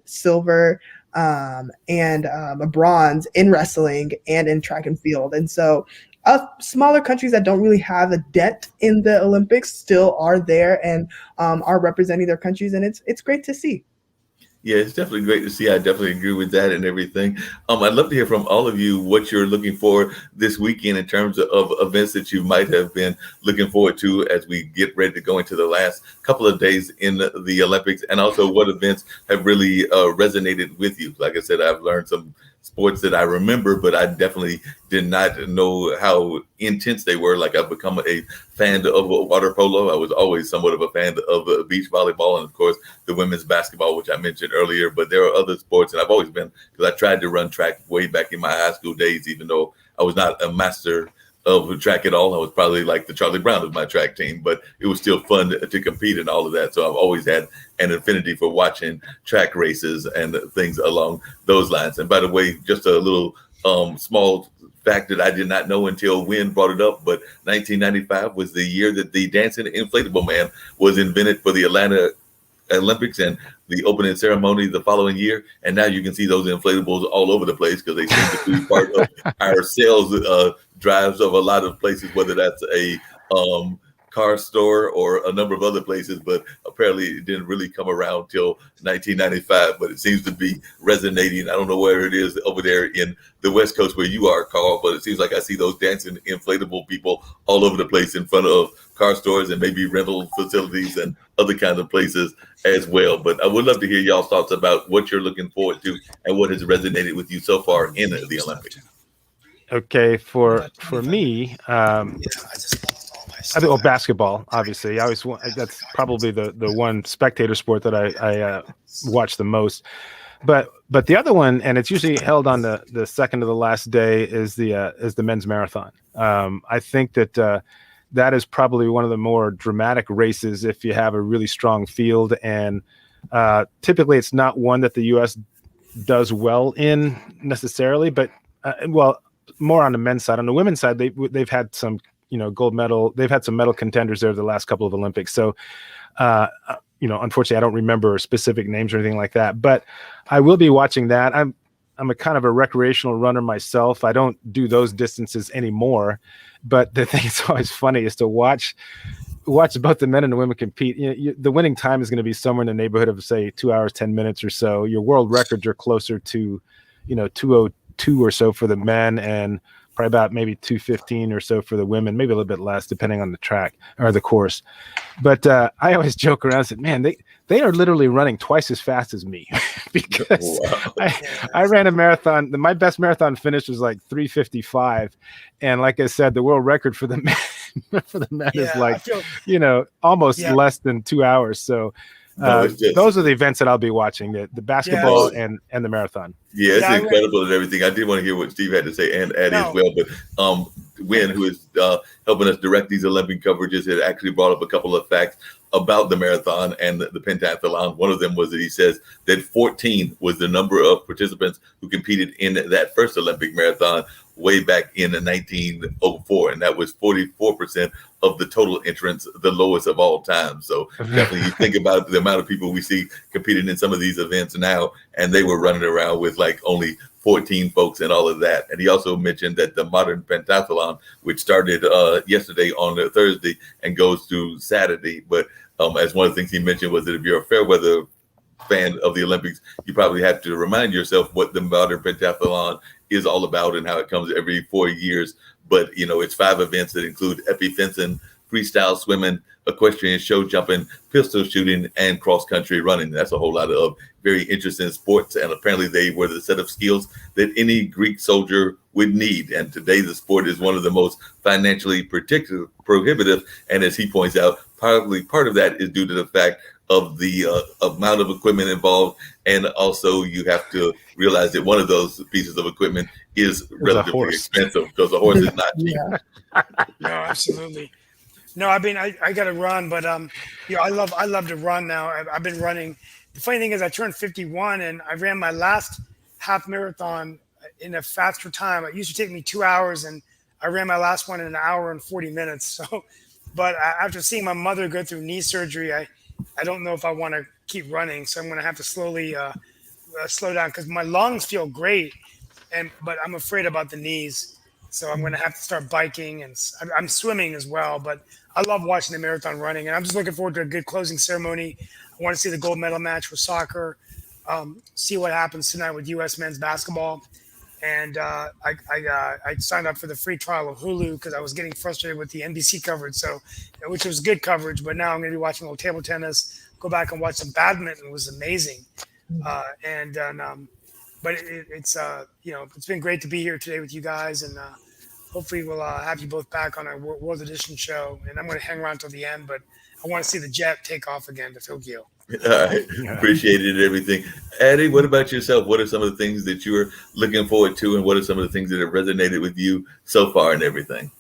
silver and a bronze in wrestling and in track and field. And so smaller countries that don't really have a dent in the Olympics still are there and are representing their countries. And it's great to see. Yeah, it's definitely great to see. I definitely agree with that and everything. I'd love to hear from all of you what you're looking for this weekend in terms of events that you might have been looking forward to as we get ready to go into the last couple of days in the Olympics, and also what events have really resonated with you. Like I said, I've learned some sports that I remember, but I definitely did not know how intense they were. Like I've become a fan of water polo. I was always somewhat of a fan of beach volleyball, and of course the women's basketball, which I mentioned earlier. But there are other sports, and I've always been, because I tried to run track way back in my high school days, even though I was not a master of track at all. I was probably like the Charlie Brown of my track team, but it was still fun to compete and all of that. So I've always had an affinity for watching track races and things along those lines. And by the way, just a little small fact that I did not know until Wynn brought it up, but 1995 was the year that the dancing inflatable man was invented for the Atlanta Olympics and the opening ceremony the following year. And now you can see those inflatables all over the place because they seem to be part of our sales drives of a lot of places, whether that's a car store or a number of other places, but apparently it didn't really come around till 1995, but it seems to be resonating. I don't know where it is over there in the West Coast where you are, Carl, but it seems like I see those dancing inflatable people all over the place in front of car stores and maybe rental facilities and other kinds of places as well. But I would love to hear y'all's thoughts about what you're looking forward to and what has resonated with you so far in the Olympics. Okay, for me, I mean, well, basketball, obviously. I always that's probably the one spectator sport that I watch the most. But the other one, and it's usually held on the second to the last day, is the men's marathon. I think that that is probably one of the more dramatic races if you have a really strong field, and typically it's not one that the U.S. does well in necessarily, but well, more on the men's side. On the women's side, they've had some gold medal. They've had some medal contenders there the last couple of Olympics. So, unfortunately, I don't remember specific names or anything like that. But I will be watching that. I'm a kind of a recreational runner myself. I don't do those distances anymore. But the thing that's always funny is to watch both the men and the women compete. The winning time is going to be somewhere in the neighborhood of, say, 2 hours, 10 minutes or so. Your world records are closer to, 2:02 or so for the men, and probably about maybe 2:15 or so for the women, maybe a little bit less depending on the track or the course. But I always joke around and say, man, they are literally running twice as fast as me because I ran a marathon. My best marathon finish was like 3:55. And like I said, the world record for the men is like, almost less than 2 hours. So those are the events that I'll be watching, the basketball and the marathon. Yeah, it's incredible and everything. I did want to hear what Steve had to say and Addie as well. But Wynn, who is helping us direct these Olympic coverages, had actually brought up a couple of facts about the marathon and the pentathlon. One of them was that he says that 14 was the number of participants who competed in that first Olympic marathon way back in 1904, and that was 44% of the total entrants, the lowest of all time. So definitely you think about the amount of people we see competing in some of these events now, and they were running around with like only 14 folks and all of that. And he also mentioned that the modern pentathlon, which started yesterday on Thursday and goes through Saturday, but as one of the things he mentioned was that if you're a fair weather fan of the Olympics, you probably have to remind yourself what the modern pentathlon is all about and how it comes every 4 years. But, it's 5 events that include epi fencing, freestyle swimming, equestrian show jumping, pistol shooting, and cross-country running. That's a whole lot of very interesting sports. And apparently they were the set of skills that any Greek soldier would need. And today the sport is one of the most financially prohibitive. And as he points out, probably part of that is due to the fact of the amount of equipment involved. And also you have to realize that one of those pieces of equipment is relatively expensive because a horse is not cheap. No, absolutely. No, I mean, I got to run, but I love to run now. I've been running. The funny thing is I turned 51 and I ran my last half marathon in a faster time. It used to take me 2 hours and I ran my last one in an hour and 40 minutes. So, but after seeing my mother go through knee surgery, I don't know if I want to keep running. So I'm going to have to slowly slow down because my lungs feel great, but I'm afraid about the knees. So I'm going to have to start biking, and I'm swimming as well. But I love watching the marathon running, and I'm just looking forward to a good closing ceremony. I want to see the gold medal match with soccer. see what happens tonight with U.S. men's basketball. And I signed up for the free trial of Hulu because I was getting frustrated with the NBC coverage, which was good coverage. But now I'm going to be watching a little table tennis. Go back and watch some badminton. It was amazing. But it's it's been great to be here today with you guys, and hopefully we'll have you both back on our World Edition show. And I'm going to hang around till the end, but I want to see the jet take off again to Tokyo. All right. Appreciated everything. Addie, what about yourself? What are some of the things that you are looking forward to, and what are some of the things that have resonated with you so far and everything?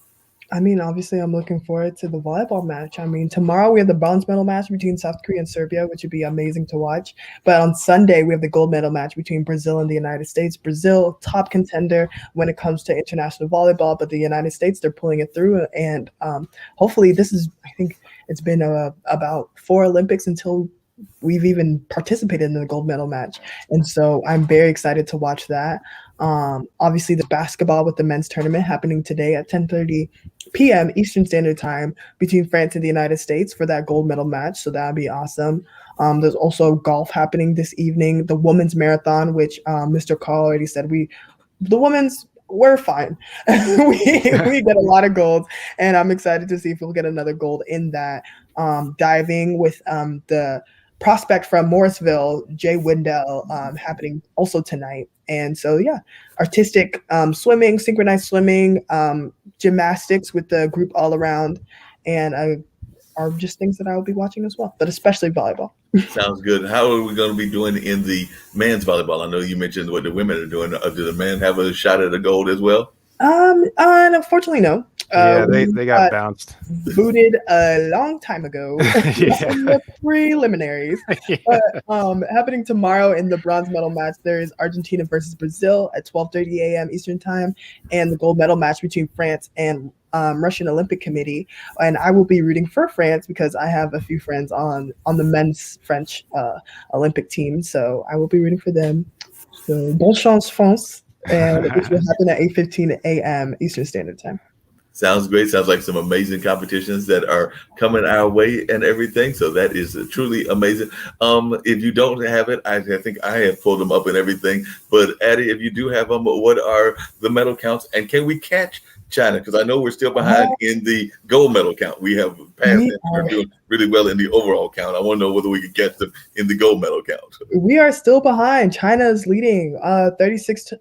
I mean, obviously, I'm looking forward to the volleyball match. I mean, tomorrow we have the bronze medal match between South Korea and Serbia, which would be amazing to watch. But on Sunday, we have the gold medal match between Brazil and the United States. Brazil, top contender when it comes to international volleyball, but the United States, they're pulling it through. And hopefully I think it's been about 4 Olympics until we've even participated in the gold medal match. And so I'm very excited to watch that. Obviously, the basketball with the men's tournament happening today at 10:30 p.m. Eastern Standard Time between France and the United States for that gold medal match. So that would be awesome. There's also golf happening this evening, the women's marathon, which Mr. Carl already said we're fine. we get a lot of golds, and I'm excited to see if we'll get another gold in that. Diving with the prospect from Morrisville, Jay Wendell, happening also tonight. And so, yeah, artistic swimming, synchronized swimming, gymnastics with the group all around, and are just things that I will be watching as well, but especially volleyball. Sounds good. How are we going to be doing in the men's volleyball? I know you mentioned what the women are doing. Do the men have a shot at a gold as well? Unfortunately, no. Yeah, they got bounced. Booted a long time ago in the preliminaries. Yeah. But happening tomorrow in the bronze medal match, there is Argentina versus Brazil at 12:30 a.m. Eastern time, and the gold medal match between France and Russian Olympic Committee. And I will be rooting for France because I have a few friends on the men's French Olympic team, so I will be rooting for them. So bon chance, France. And this will happen at 8:15 a.m. Eastern Standard Time. Sounds great. Sounds like some amazing competitions that are coming our way and everything. So that is truly amazing. If you don't have it, I think I have pulled them up and everything. But Addie, if you do have them, what are the medal counts? And can we catch China? Because I know we're still behind in the gold medal count. We have passed them. We're doing really well in the overall count. I want to know whether we can catch them in the gold medal count. We are still behind. China is leading 36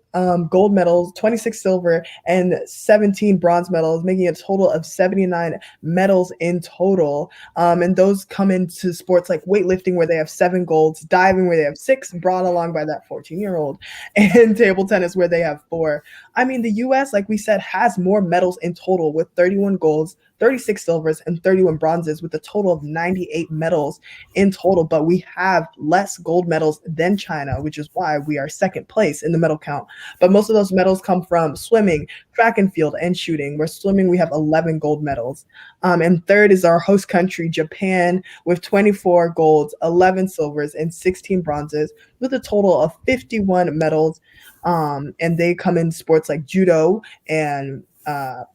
gold medals, 26 silver, and 17 bronze medals, making a total of 79 medals in total. And those come into sports like weightlifting, where they have 7 golds, diving, where they have 6, brought along by that 14-year-old, and table tennis, where they have 4. I mean, the U.S., like we said, has more medals in total with 31 golds, 36 silvers, and 31 bronzes, with a total of 98 medals in total. But we have less gold medals than China, which is why we are second place in the medal count. But most of those medals come from swimming, track and field, and shooting. Where swimming, we have 11 gold medals. And third is our host country, Japan, with 24 golds, 11 silvers, and 16 bronzes, with a total of 51 medals. And they come in sports like judo, and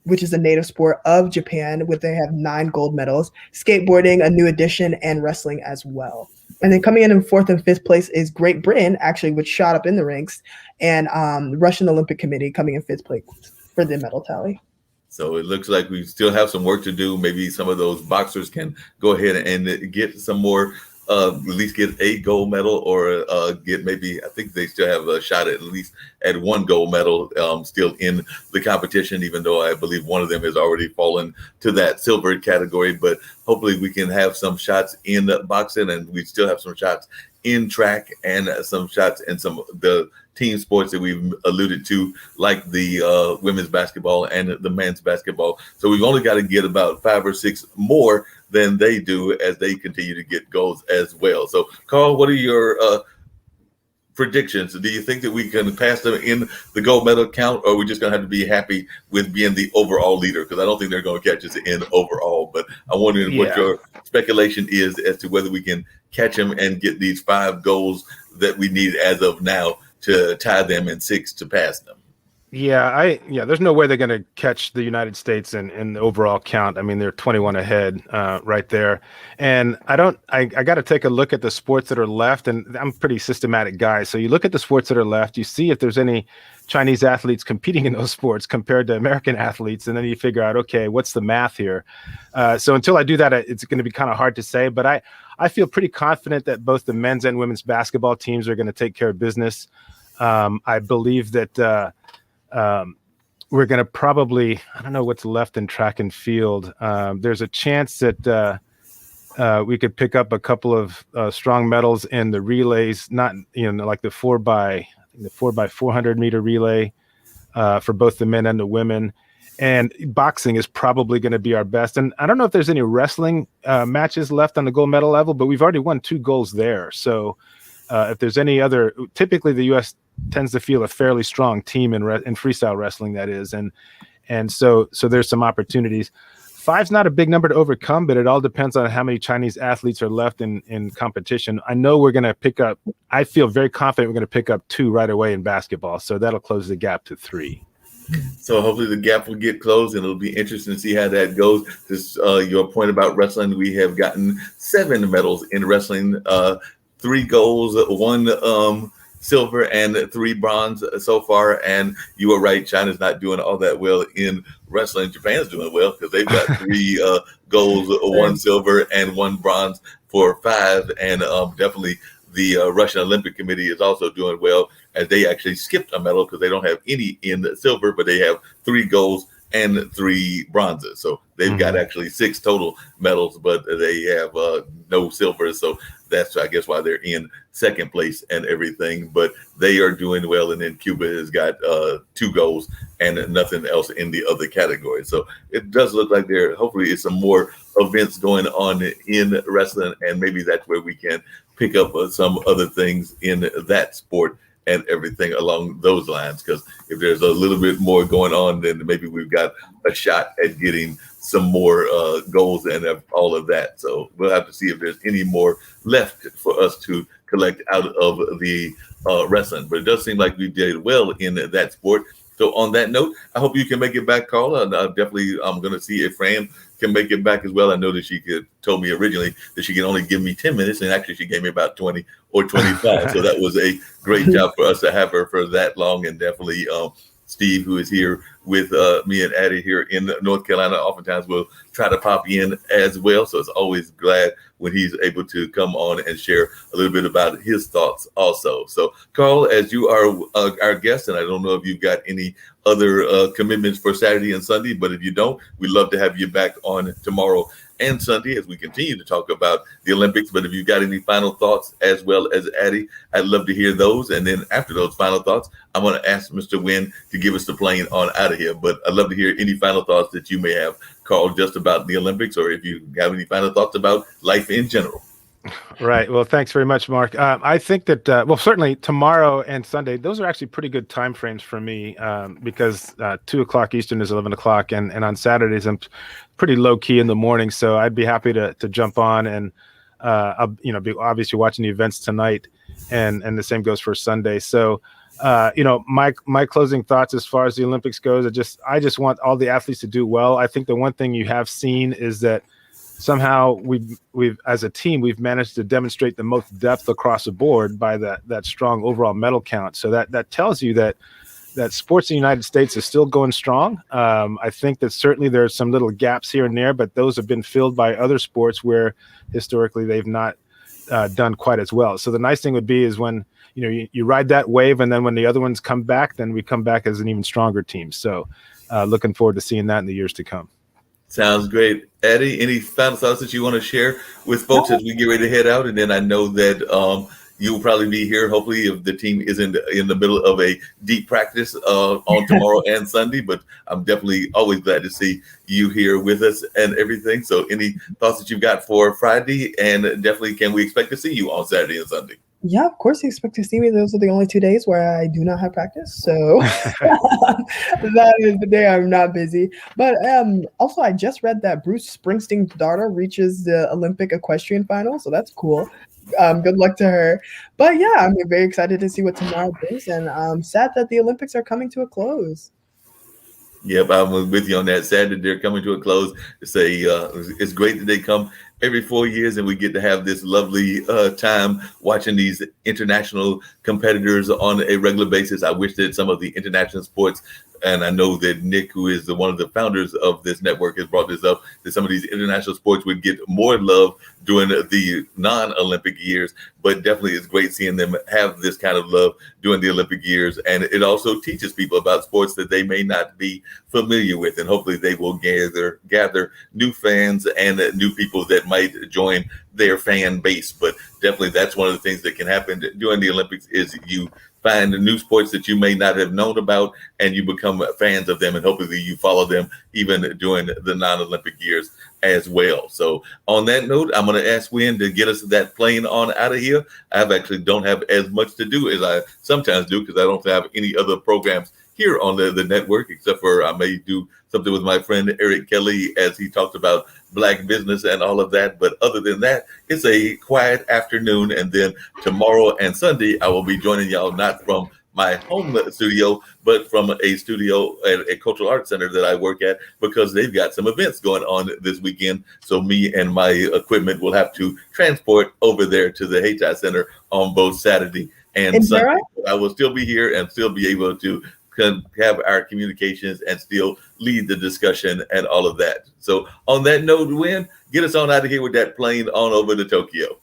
which is a native sport of Japan, where they have 9 gold medals, skateboarding, a new addition, and wrestling as well. And then coming in 4th and 5th place is Great Britain, actually, which shot up in the ranks, and Russian Olympic Committee coming in 5th place for the medal tally. So it looks like we still have some work to do. Maybe some of those boxers can go ahead and get some more, at least get a gold medal, or get maybe, I think they still have a shot at least at 1 gold medal still in the competition, even though I believe one of them has already fallen to that silver category. But hopefully we can have some shots in boxing, and we still have some shots in track, and some shots in some of the team sports that we've alluded to, like the women's basketball and the men's basketball. So we've only got to get about 5 or 6 more than they do as they continue to get goals as well. So, Carl, what are your predictions? Do you think that we can pass them in the gold medal count, or are we just going to have to be happy with being the overall leader? Because I don't think they're going to catch us in overall. But I'm wondering what your speculation is as to whether we can catch them and get these 5 goals that we need as of now to tie them, and 6 to pass them. Yeah, there's no way they're going to catch the United States in the overall count. I mean, they're 21 ahead right there. And I got to take a look at the sports that are left. And I'm a pretty systematic guy. So you look at the sports that are left, you see if there's any Chinese athletes competing in those sports compared to American athletes. And then you figure out, okay, what's the math here? So until I do that, it's going to be kind of hard to say. But I feel pretty confident that both the men's and women's basketball teams are going to take care of business. I believe that we're going to probably, I don't know what's left in track and field. There's a chance that we could pick up a couple of strong medals in the relays, not, like the 4x400 meter relay for both the men and the women. And boxing is probably going to be our best. And I don't know if there's any wrestling matches left on the gold medal level, but we've already won 2 golds there. So if there's any other, typically the U.S. tends to feel a fairly strong team in freestyle wrestling, that is, and so there's some opportunities. 5's not a big number to overcome, but it all depends on how many Chinese athletes are left in competition. I know we're going to pick up. I feel very confident we're going to pick up 2 right away in basketball, so that'll close the gap to 3. So hopefully the gap will get closed, and it'll be interesting to see how that goes. Just your point about wrestling, we have gotten 7 medals in wrestling, 3 golds, 1 silver, and 3 bronze so far. And you were right, China's not doing all that well in wrestling. Japan's doing well because they've got 3 golds, 1 silver, and 1 bronze for 5. And definitely the Russian Olympic Committee is also doing well, as they actually skipped a medal because they don't have any in silver, but they have 3 golds and 3 bronzes. So they've got actually 6 total medals, but they have no silver. So that's, I guess, why they're in second place and everything. But they are doing well. And then Cuba has got 2 golds and nothing else in the other category. So it does look like hopefully it's some more events going on in wrestling. And maybe that's where we can pick up some other things in that sport and everything along those lines. Because if there's a little bit more going on, then maybe we've got a shot at getting some more goals and all of that. So we'll have to see if there's any more left for us to collect out of the wrestling. But it does seem like we did well in that sport. So on that note, I hope you can make it back, Carla. And I'm going to see if Fran can make it back as well. I know that she told me originally that she can only give me 10 minutes, and actually she gave me about 20 or 25. So that was a great job for us to have her for that long. And definitely Steve, who is here with me and Addie here in North Carolina, oftentimes will try to pop in as well. So it's always glad when he's able to come on and share a little bit about his thoughts also. So Carl, as you are our guest, and I don't know if you've got any other commitments for Saturday and Sunday, but if you don't, we'd love to have you back on tomorrow and Sunday as we continue to talk about the Olympics. But if you've got any final thoughts as well as Addie, I'd love to hear those. And then after those final thoughts, I'm going to ask Mr. Wynn to give us the plane on out of here. But I'd love to hear any final thoughts that you may have, Carl, just about the Olympics, or if you have any final thoughts about life in general. Right. Well, thanks very much, Mark. I think that, certainly tomorrow and Sunday, those are actually pretty good time frames for me because 2 o'clock Eastern is 11 o'clock. And on Saturdays, I'm pretty low key in the morning. So I'd be happy to jump on and, I'll, be obviously watching the events tonight, and the same goes for Sunday. So, my closing thoughts as far as the Olympics goes, I just want all the athletes to do well. I think the one thing you have seen is that somehow we've as a team, we've managed to demonstrate the most depth across the board by that strong overall medal count. So that tells you that sports in the United States is still going strong. I think that certainly there are some little gaps here and there, but those have been filled by other sports where historically they've not done quite as well. So the nice thing would be is when you ride that wave, and then when the other ones come back, then we come back as an even stronger team. So looking forward to seeing that in the years to come. Sounds great. Addie, any final thoughts that you want to share with folks as we get ready to head out? And then I know that you'll probably be here, hopefully, if the team isn't in the middle of a deep practice on tomorrow and Sunday. But I'm definitely always glad to see you here with us and everything. So any thoughts that you've got for Friday? And definitely, can we expect to see you on Saturday and Sunday? Yeah, of course you expect to see me. Those are the only 2 days where I do not have practice. So that is the day I'm not busy. But also I just read that Bruce Springsteen's daughter reaches the Olympic equestrian final. So that's cool. Good luck to her. But yeah, I'm very excited to see what tomorrow brings. And I'm sad that the Olympics are coming to a close. Yep, I'm with you on that. Sad that they're coming to a close. It's great that they come every 4 years, and we get to have this lovely time watching these international competitors on a regular basis. I wish that some of the international sports, and I know that Nick, who is one of the founders of this network, has brought this up, that some of these international sports would get more love during the non-Olympic years. But definitely it's great seeing them have this kind of love during the Olympic years. And it also teaches people about sports that they may not be familiar with. And hopefully they will gather new fans and new people that might join their fan base. But definitely that's one of the things that can happen during the Olympics is you find new sports that you may not have known about and you become fans of them, and hopefully you follow them even during the non-Olympic years as well. So on that note, I'm going to ask Wynn to get us that plane on out of here. I actually don't have as much to do as I sometimes do because I don't have any other programs here on the network, except for I may do something with my friend Eric Kelly as he talked about Black business and all of that. But other than that, it's a quiet afternoon. And then tomorrow and Sunday, I will be joining y'all not from my home studio, but from a studio at a cultural arts center that I work at, because they've got some events going on this weekend. So me and my equipment will have to transport over there to the Hayti Center on both Saturday and Sunday. I will still be here and still be able to have our communications and still lead the discussion and all of that. So on that note, Wynn, get us on out of here with that plane on over to Tokyo.